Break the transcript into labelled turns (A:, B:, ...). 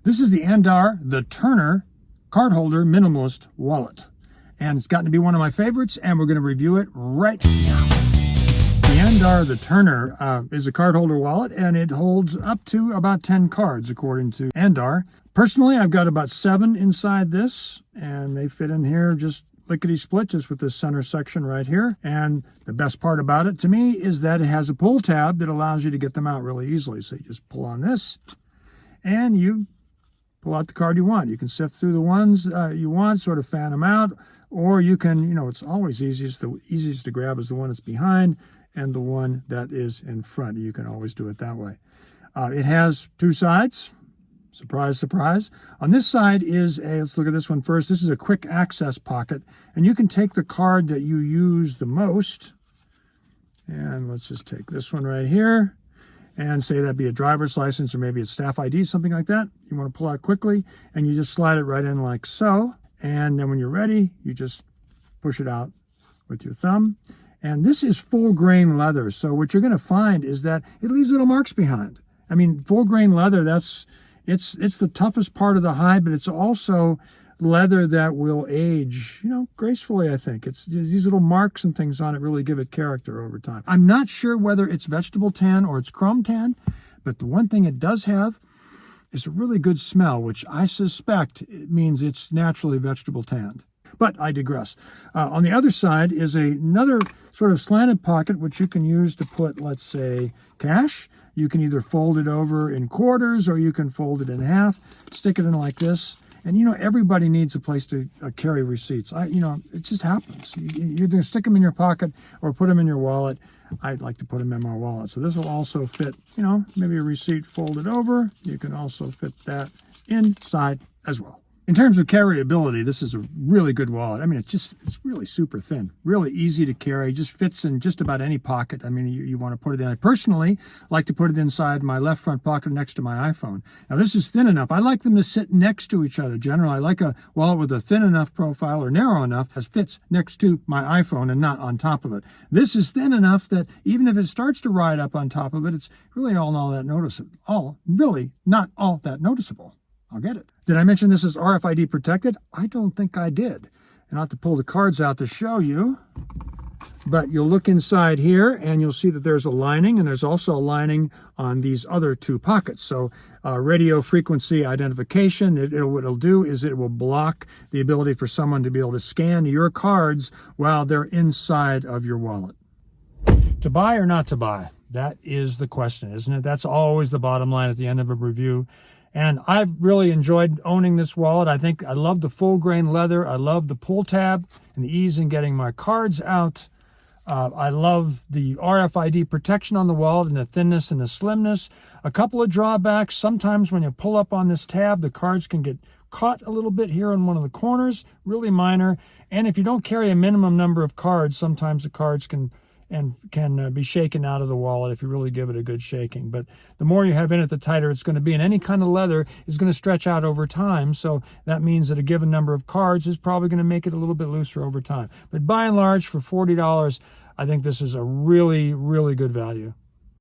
A: This is the Andar, the Turner card holder minimalist wallet. And it's gotten to be one of my favorites, and we're going to review it right now. The Andar, the Turner, is a card holder wallet, and it holds up to about 10 cards, according to Andar. Personally, I've got about 7 inside this, and they fit in here just lickety-split, just with this center section right here. And the best part about it, to me, is that it has a pull tab that allows you to get them out really easily. So you just pull on this, and you pull out the card you want. You can sift through the ones you want, sort of fan them out, or you can, it's always easiest. The easiest to grab is the one that's behind and the one that is in front. You can always do it that way. It has 2 sides. Surprise, surprise. On this side is let's look at this one first. This is a quick access pocket, and you can take the card that you use the most, and let's just take this one right here, and say that be a driver's license or maybe a staff ID, something like that. You want to pull out quickly, and you just slide it right in like so, and then when you're ready, you just push it out with your thumb. And this is full grain leather, so what you're going to find is that it leaves little marks behind. I mean, full grain leather, it's the toughest part of the hide, but it's also leather that will age, gracefully, I think. It's these little marks and things on it really give it character over time. I'm not sure whether it's vegetable tan or it's chrome tan, but the one thing it does have is a really good smell, which I suspect it means it's naturally vegetable tanned. But I digress. On the other side is another sort of slanted pocket, which you can use to put, let's say, cash. You can either fold it over in quarters or you can fold it in half, stick it in like this. And, everybody needs a place to carry receipts. It just happens. You either stick them in your pocket or put them in your wallet. I'd like to put them in my wallet. So this will also fit, maybe a receipt folded over. You can also fit that inside as well. In terms of carryability, this is a really good wallet. I mean, it's really super thin, really easy to carry, just fits in just about any pocket. I mean, you want to put it in. I personally like to put it inside my left front pocket next to my iPhone. Now, this is thin enough. I like them to sit next to each other. Generally, I like a wallet with a thin enough profile or narrow enough as fits next to my iPhone and not on top of it. This is thin enough that even if it starts to ride up on top of it, it's really not all that noticeable. I'll get it. Did I mention this is RFID protected? I don't think I did. And I'll have to pull the cards out to show you. But you'll look inside here and you'll see that there's a lining, and there's also a lining on these other 2 pockets. So radio frequency identification, what it'll do is it will block the ability for someone to be able to scan your cards while they're inside of your wallet. To buy or not to buy? That is the question, isn't it? That's always the bottom line at the end of a review. And I've really enjoyed owning this wallet. I love the full grain leather. I love the pull tab and the ease in getting my cards out. I love the RFID protection on the wallet and the thinness and the slimness. A couple of drawbacks. Sometimes when you pull up on this tab, the cards can get caught a little bit here in one of the corners, really minor. And if you don't carry a minimum number of cards, sometimes the cards can be shaken out of the wallet if you really give it a good shaking. But the more you have in it, the tighter it's going to be. And any kind of leather is going to stretch out over time. So that means that a given number of cards is probably going to make it a little bit looser over time. But by and large, for $40, I think this is a really, really good value.